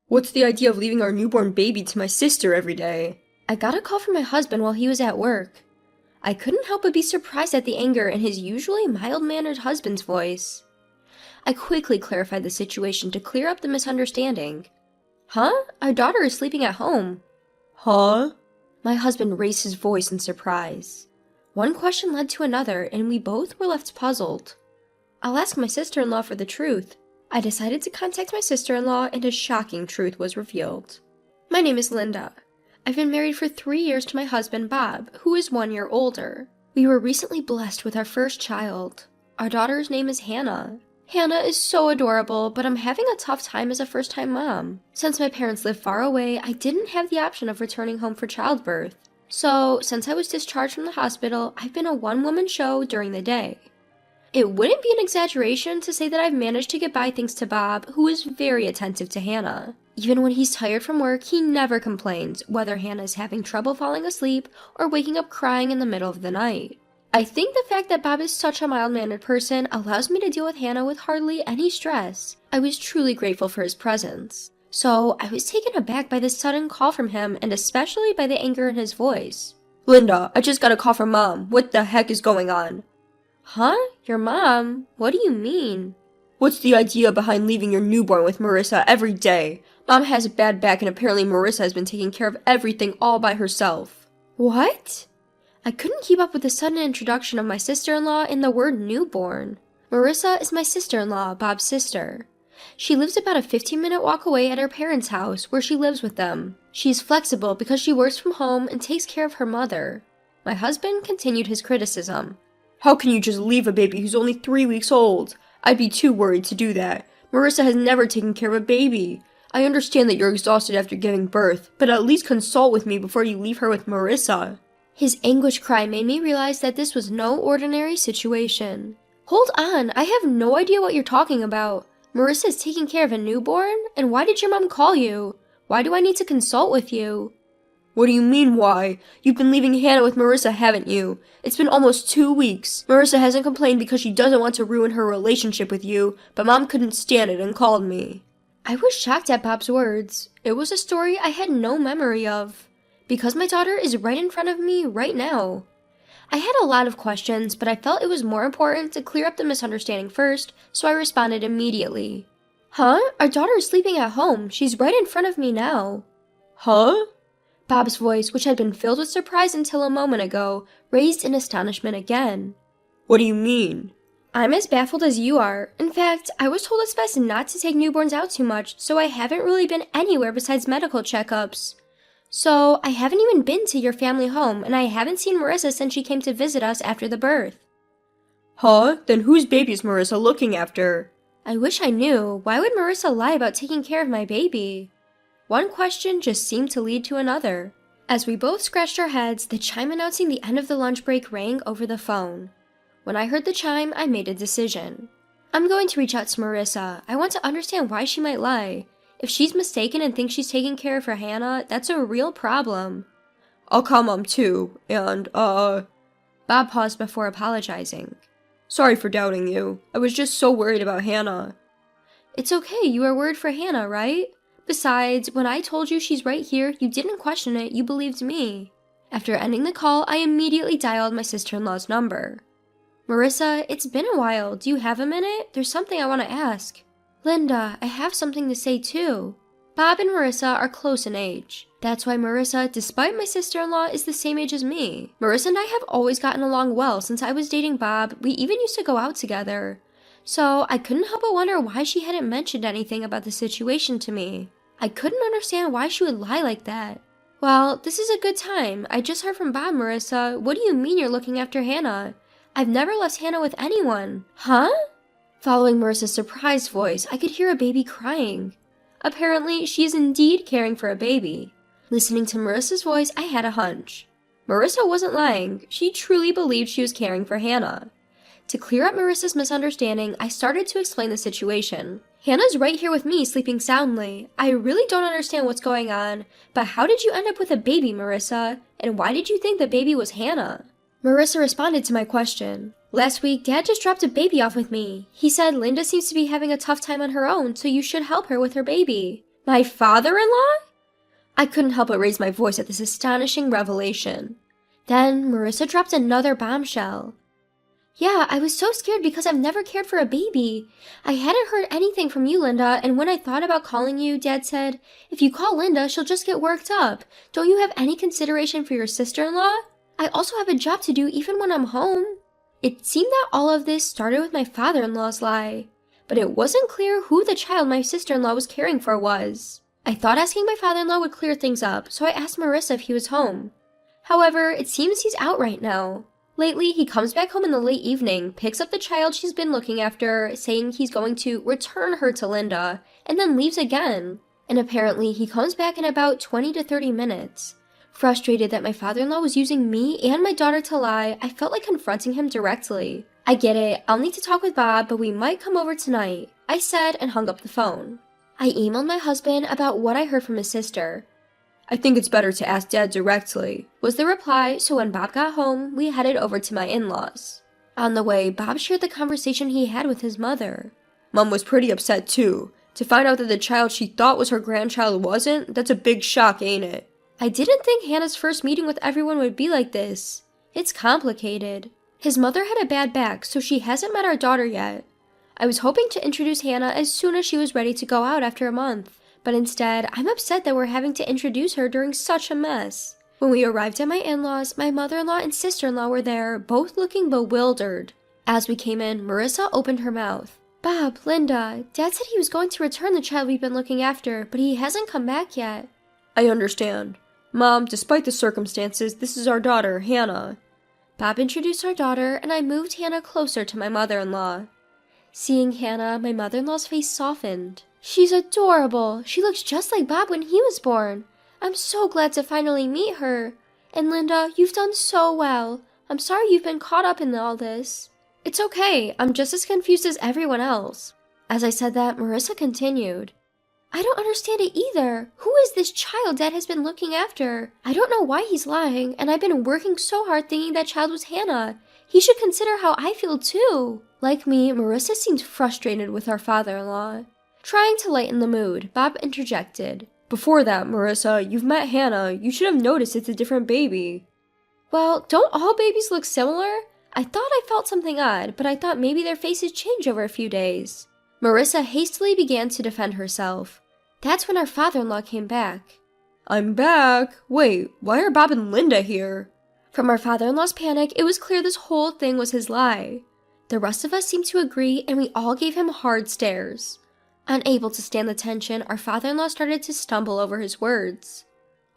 What's the idea of leaving our newborn baby to my sister every day? I got a call from my husband while he was at work. I couldn't help but be surprised at the anger in his usually mild-mannered husband's voice. I quickly clarified the situation to clear up the misunderstanding. Huh? Our daughter is sleeping at home. Huh? My husband raised his voice in surprise. One question led to another, and we both were left puzzled. I'll ask my sister-in-law for the truth. I decided to contact my sister-in-law, and a shocking truth was revealed. My name is Linda. I've been married for 3 years to my husband, Bob, who is 1 year older. We were recently blessed with our first child. Our daughter's name is Hannah. Hannah is so adorable, but I'm having a tough time as a first-time mom. Since my parents live far away, I didn't have the option of returning home for childbirth. So, since I was discharged from the hospital, I've been a one-woman show during the day. It wouldn't be an exaggeration to say that I've managed to get by thanks to Bob, who is very attentive to Hannah. Even when he's tired from work, he never complains, whether Hannah is having trouble falling asleep or waking up crying in the middle of the night. I think the fact that Bob is such a mild-mannered person allows me to deal with Hannah with hardly any stress. I was truly grateful for his presence. So, I was taken aback by this sudden call from him, and especially by the anger in his voice. Linda, I just got a call from Mom. What the heck is going on? Huh? Your mom? What do you mean? What's the idea behind leaving your newborn with Marissa every day? Mom has a bad back and apparently Marissa has been taking care of everything all by herself. What? I couldn't keep up with the sudden introduction of my sister-in-law and the word newborn. Marissa is my sister-in-law, Bob's sister. She lives about a 15-minute walk away at her parents' house, where she lives with them. She is flexible because she works from home and takes care of her mother. My husband continued his criticism. How can you just leave a baby who's only 3 weeks old? I'd be too worried to do that. Marissa has never taken care of a baby. I understand that you're exhausted after giving birth, but at least consult with me before you leave her with Marissa. His anguished cry made me realize that this was no ordinary situation. Hold on, I have no idea what you're talking about. Marissa is taking care of a newborn? And why did your mom call you? Why do I need to consult with you? What do you mean, why? You've been leaving Hannah with Marissa, haven't you? It's been almost 2 weeks. Marissa hasn't complained because she doesn't want to ruin her relationship with you, but Mom couldn't stand it and called me. I was shocked at Bob's words. It was a story I had no memory of. Because my daughter is right in front of me right now. I had a lot of questions, but I felt it was more important to clear up the misunderstanding first, so I responded immediately. Huh? Our daughter is sleeping at home. She's right in front of me now. Huh? Bob's voice, which had been filled with surprise until a moment ago, raised in astonishment again. What do you mean? I'm as baffled as you are. In fact, I was told it's best not to take newborns out too much, so I haven't really been anywhere besides medical checkups. So, I haven't even been to your family home, and I haven't seen Marissa since she came to visit us after the birth. Huh? Then whose baby is Marissa looking after? I wish I knew. Why would Marissa lie about taking care of my baby? One question just seemed to lead to another. As we both scratched our heads, the chime announcing the end of the lunch break rang over the phone. When I heard the chime, I made a decision. I'm going to reach out to Marissa. I want to understand why she might lie. If she's mistaken and thinks she's taking care of her Hannah, that's a real problem. I'll call Mom too, and, Bob paused before apologizing. Sorry for doubting you. I was just so worried about Hannah. It's okay, you are worried for Hannah, right? Besides, when I told you she's right here, you didn't question it, you believed me. After ending the call, I immediately dialed my sister-in-law's number. Marissa, it's been a while. Do you have a minute? There's something I want to ask. Linda, I have something to say too. Bob and Marissa are close in age. That's why Marissa, despite my sister-in-law, is the same age as me. Marissa and I have always gotten along well since I was dating Bob. We even used to go out together. So, I couldn't help but wonder why she hadn't mentioned anything about the situation to me. I couldn't understand why she would lie like that. Well, this is a good time. I just heard from Bob, Marissa. What do you mean you're looking after Hannah? I've never left Hannah with anyone. Huh? Following Marissa's surprised voice, I could hear a baby crying. Apparently, she is indeed caring for a baby. Listening to Marissa's voice, I had a hunch. Marissa wasn't lying. She truly believed she was caring for Hannah. To clear up Marissa's misunderstanding, I started to explain the situation. Hannah's right here with me, sleeping soundly. I really don't understand what's going on, but how did you end up with a baby, Marissa? And why did you think the baby was Hannah? Marissa responded to my question. Last week, Dad just dropped a baby off with me. He said Linda seems to be having a tough time on her own, so you should help her with her baby. My father-in-law? I couldn't help but raise my voice at this astonishing revelation. Then Marissa dropped another bombshell. Yeah, I was so scared because I've never cared for a baby. I hadn't heard anything from you, Linda, and when I thought about calling you, Dad said, if you call Linda, she'll just get worked up. Don't you have any consideration for your sister-in-law? I also have a job to do even when I'm home. It seemed that all of this started with my father-in-law's lie, but it wasn't clear who the child my sister-in-law was caring for was. I thought asking my father-in-law would clear things up, so I asked Marissa if he was home. However, it seems he's out right now. Lately, he comes back home in the late evening, picks up the child she's been looking after, saying he's going to return her to Linda, and then leaves again. And apparently, he comes back in about 20 to 30 minutes. Frustrated that my father-in-law was using me and my daughter to lie, I felt like confronting him directly. I get it, I'll need to talk with Bob, but we might come over tonight, I said and hung up the phone. I emailed my husband about what I heard from his sister. I think it's better to ask Dad directly, was the reply, so when Bob got home, we headed over to my in-laws. On the way, Bob shared the conversation he had with his mother. Mom was pretty upset too. To find out that the child she thought was her grandchild wasn't, that's a big shock, ain't it? I didn't think Hannah's first meeting with everyone would be like this. It's complicated. His mother had a bad back, so she hasn't met our daughter yet. I was hoping to introduce Hannah as soon as she was ready to go out after a month. But instead, I'm upset that we're having to introduce her during such a mess. When we arrived at my in-laws, my mother-in-law and sister-in-law were there, both looking bewildered. As we came in, Marissa opened her mouth. Bob, Linda, Dad said he was going to return the child we've been looking after, but he hasn't come back yet. I understand. Mom, despite the circumstances, this is our daughter, Hannah. Bob introduced our daughter, and I moved Hannah closer to my mother-in-law. Seeing Hannah, my mother-in-law's face softened. She's adorable. She looks just like Bob when he was born. I'm so glad to finally meet her. And Linda, you've done so well. I'm sorry you've been caught up in all this. It's okay. I'm just as confused as everyone else. As I said that, Marissa continued. I don't understand it either. Who is this child Dad has been looking after? I don't know why he's lying, and I've been working so hard thinking that child was Hannah. He should consider how I feel too. Like me, Marissa seemed frustrated with our father-in-law. Trying to lighten the mood, Bob interjected. Before that, Marissa, you've met Hannah. You should have noticed it's a different baby. Well, don't all babies look similar? I thought I felt something odd, but I thought maybe their faces change over a few days. Marissa hastily began to defend herself. That's when our father-in-law came back. I'm back. Wait, why are Bob and Linda here? From our father-in-law's panic, it was clear this whole thing was his lie. The rest of us seemed to agree, and we all gave him hard stares. Unable to stand the tension, our father-in-law started to stumble over his words.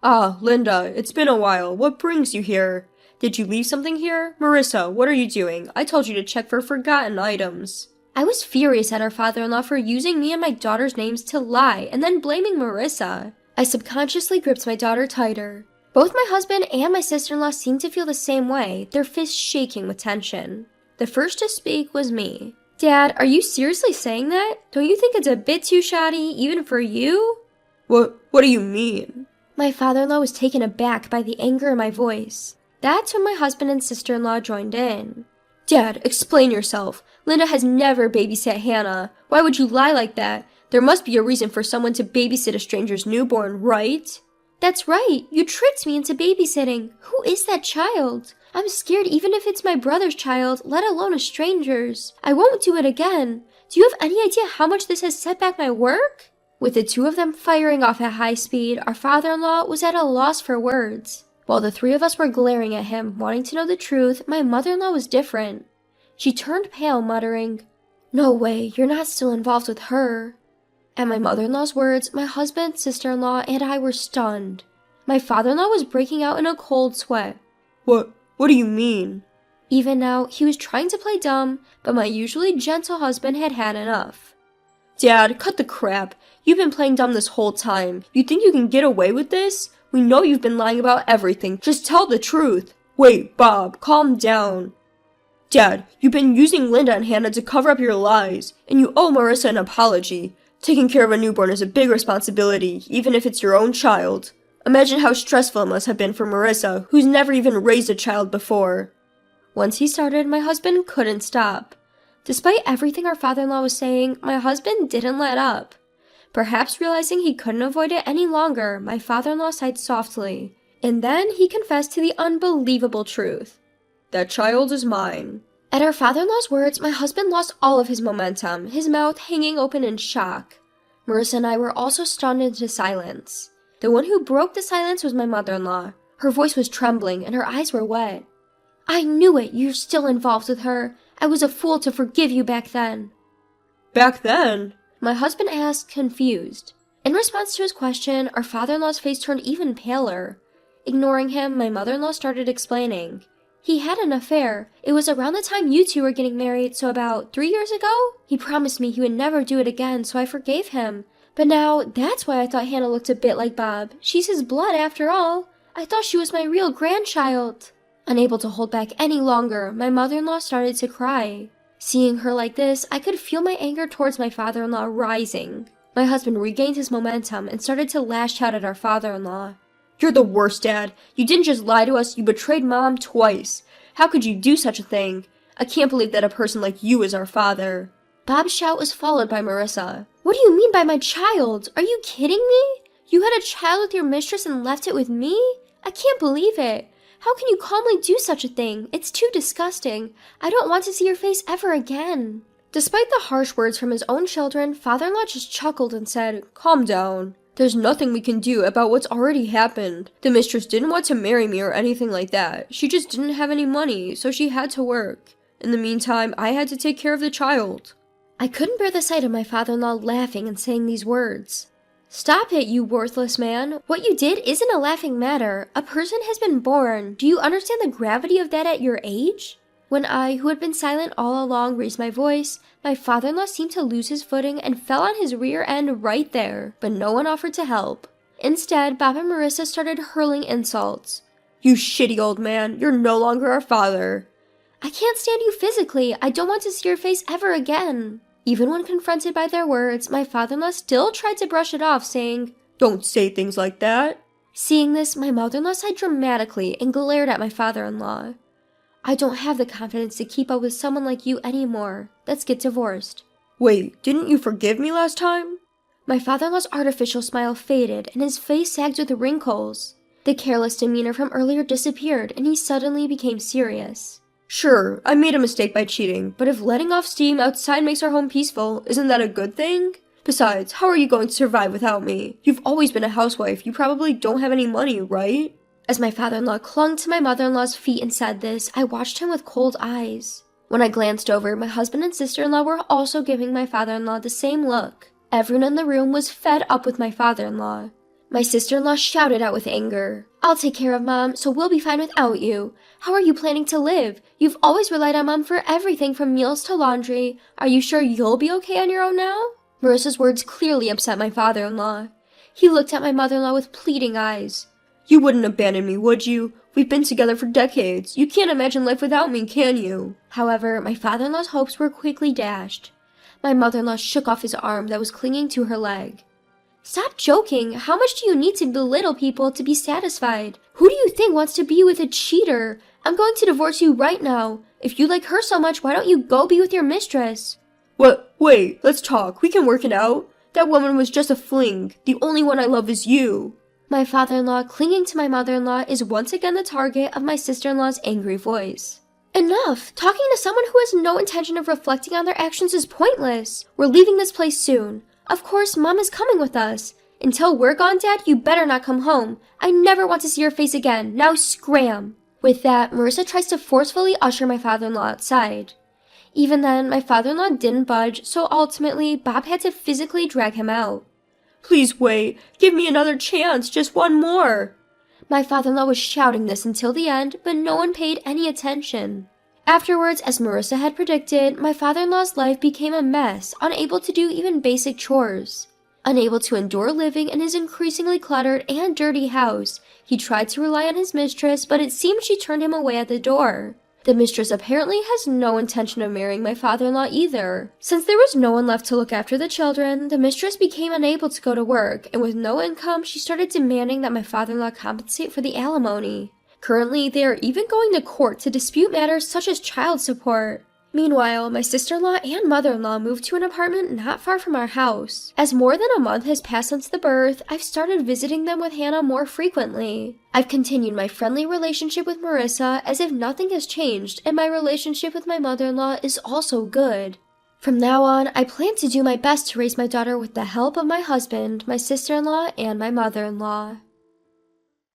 Ah, Linda, it's been a while. What brings you here? Did you leave something here? Marissa, what are you doing? I told you to check for forgotten items. I was furious at our father-in-law for using me and my daughter's names to lie and then blaming Marissa. I subconsciously gripped my daughter tighter. Both my husband and my sister-in-law seemed to feel the same way, their fists shaking with tension. The first to speak was me. Dad, are you seriously saying that? Don't you think it's a bit too shoddy, even for you? What do you mean? My father-in-law was taken aback by the anger in my voice. That's when my husband and sister-in-law joined in. Dad, explain yourself. Linda has never babysat Hannah. Why would you lie like that? There must be a reason for someone to babysit a stranger's newborn, right? That's right. You tricked me into babysitting. Who is that child? I'm scared even if it's my brother's child, let alone a stranger's. I won't do it again. Do you have any idea how much this has set back my work? With the two of them firing off at high speed, our father-in-law was at a loss for words. While the three of us were glaring at him, wanting to know the truth, my mother-in-law was different. She turned pale, muttering, "No way, you're not still involved with her." At my mother-in-law's words, my husband, sister-in-law, and I were stunned. My father-in-law was breaking out in a cold sweat. What do you mean? Even now, he was trying to play dumb, but my usually gentle husband had had enough. Dad, cut the crap. You've been playing dumb this whole time. You think you can get away with this? We know you've been lying about everything. Just tell the truth. Wait, Bob, calm down. Dad, you've been using Linda and Hannah to cover up your lies, and you owe Marissa an apology. Taking care of a newborn is a big responsibility, even if it's your own child. Imagine how stressful it must have been for Marissa, who's never even raised a child before. Once he started, my husband couldn't stop. Despite everything our father-in-law was saying, my husband didn't let up. Perhaps realizing he couldn't avoid it any longer, my father-in-law sighed softly, and then he confessed to the unbelievable truth. That child is mine. At our father-in-law's words, my husband lost all of his momentum, his mouth hanging open in shock. Marissa and I were also stunned into silence. The one who broke the silence was my mother-in-law. Her voice was trembling and her eyes were wet. I knew it, you're still involved with her. I was a fool to forgive you back then. Back then? My husband asked, confused. In response to his question, our father-in-law's face turned even paler. Ignoring him, my mother-in-law started explaining. He had an affair. It was around the time you two were getting married, so about 3 years ago? He promised me he would never do it again, so I forgave him. But now, that's why I thought Hannah looked a bit like Bob. She's his blood after all. I thought she was my real grandchild. Unable to hold back any longer, my mother-in-law started to cry. Seeing her like this, I could feel my anger towards my father-in-law rising. My husband regained his momentum and started to lash out at our father-in-law. You're the worst, Dad. You didn't just lie to us, you betrayed Mom twice. How could you do such a thing? I can't believe that a person like you is our father. Bob's shout was followed by Marissa. What do you mean by my child? Are you kidding me? You had a child with your mistress and left it with me? I can't believe it. How can you calmly do such a thing? It's too disgusting. I don't want to see your face ever again. Despite the harsh words from his own children, father-in-law just chuckled and said, Calm down. There's nothing we can do about what's already happened. The mistress didn't want to marry me or anything like that. She just didn't have any money, so she had to work. In the meantime, I had to take care of the child. I couldn't bear the sight of my father-in-law laughing and saying these words. Stop it, you worthless man. What you did isn't a laughing matter. A person has been born. Do you understand the gravity of that at your age? When I, who had been silent all along, raised my voice, my father-in-law seemed to lose his footing and fell on his rear end right there, but no one offered to help. Instead, Bob and Marissa started hurling insults. You shitty old man, you're no longer our father. I can't stand you physically. I don't want to see your face ever again. Even when confronted by their words, my father-in-law still tried to brush it off, saying, Don't say things like that. Seeing this, my mother-in-law sighed dramatically and glared at my father-in-law. I don't have the confidence to keep up with someone like you anymore. Let's get divorced. Wait, didn't you forgive me last time? My father-in-law's artificial smile faded and his face sagged with wrinkles. The careless demeanor from earlier disappeared and he suddenly became serious. Sure, I made a mistake by cheating, but if letting off steam outside makes our home peaceful, isn't that a good thing? Besides, how are you going to survive without me? You've always been a housewife. You probably don't have any money, right? As my father-in-law clung to my mother-in-law's feet and said this, I watched him with cold eyes. When I glanced over, my husband and sister-in-law were also giving my father-in-law the same look. Everyone in the room was fed up with my father-in-law. My sister-in-law shouted out with anger, I'll take care of Mom, so we'll be fine without you. How are you planning to live? You've always relied on Mom for everything from meals to laundry. Are you sure you'll be okay on your own now? Marissa's words clearly upset my father-in-law. He looked at my mother-in-law with pleading eyes. You wouldn't abandon me, would you? We've been together for decades. You can't imagine life without me, can you? However, my father-in-law's hopes were quickly dashed. My mother-in-law shook off his arm that was clinging to her leg. Stop joking. How much do you need to belittle people to be satisfied? Who do you think wants to be with a cheater? I'm going to divorce you right now. If you like her so much, why don't you go be with your mistress? What? Wait, let's talk. We can work it out. That woman was just a fling. The only one I love is you. My father-in-law, clinging to my mother-in-law, is once again the target of my sister-in-law's angry voice. Enough! Talking to someone who has no intention of reflecting on their actions is pointless. We're leaving this place soon. Of course, Mom is coming with us. Until we're gone, Dad, you better not come home. I never want to see your face again. Now scram! With that, Marissa tries to forcefully usher my father-in-law outside. Even then, my father-in-law didn't budge, so ultimately, Bob had to physically drag him out. Please wait. Give me another chance. Just one more. My father-in-law was shouting this until the end, but no one paid any attention. Afterwards, as Marissa had predicted, my father-in-law's life became a mess, unable to do even basic chores. Unable to endure living in his increasingly cluttered and dirty house, he tried to rely on his mistress, but it seemed she turned him away at the door. The mistress apparently has no intention of marrying my father-in-law either. Since there was no one left to look after the children, the mistress became unable to go to work, and with no income, she started demanding that my father-in-law compensate for the alimony. Currently, they are even going to court to dispute matters such as child support. Meanwhile, my sister-in-law and mother-in-law moved to an apartment not far from our house. As more than a month has passed since the birth, I've started visiting them with Hannah more frequently. I've continued my friendly relationship with Marissa as if nothing has changed, and my relationship with my mother-in-law is also good. From now on, I plan to do my best to raise my daughter with the help of my husband, my sister-in-law, and my mother-in-law.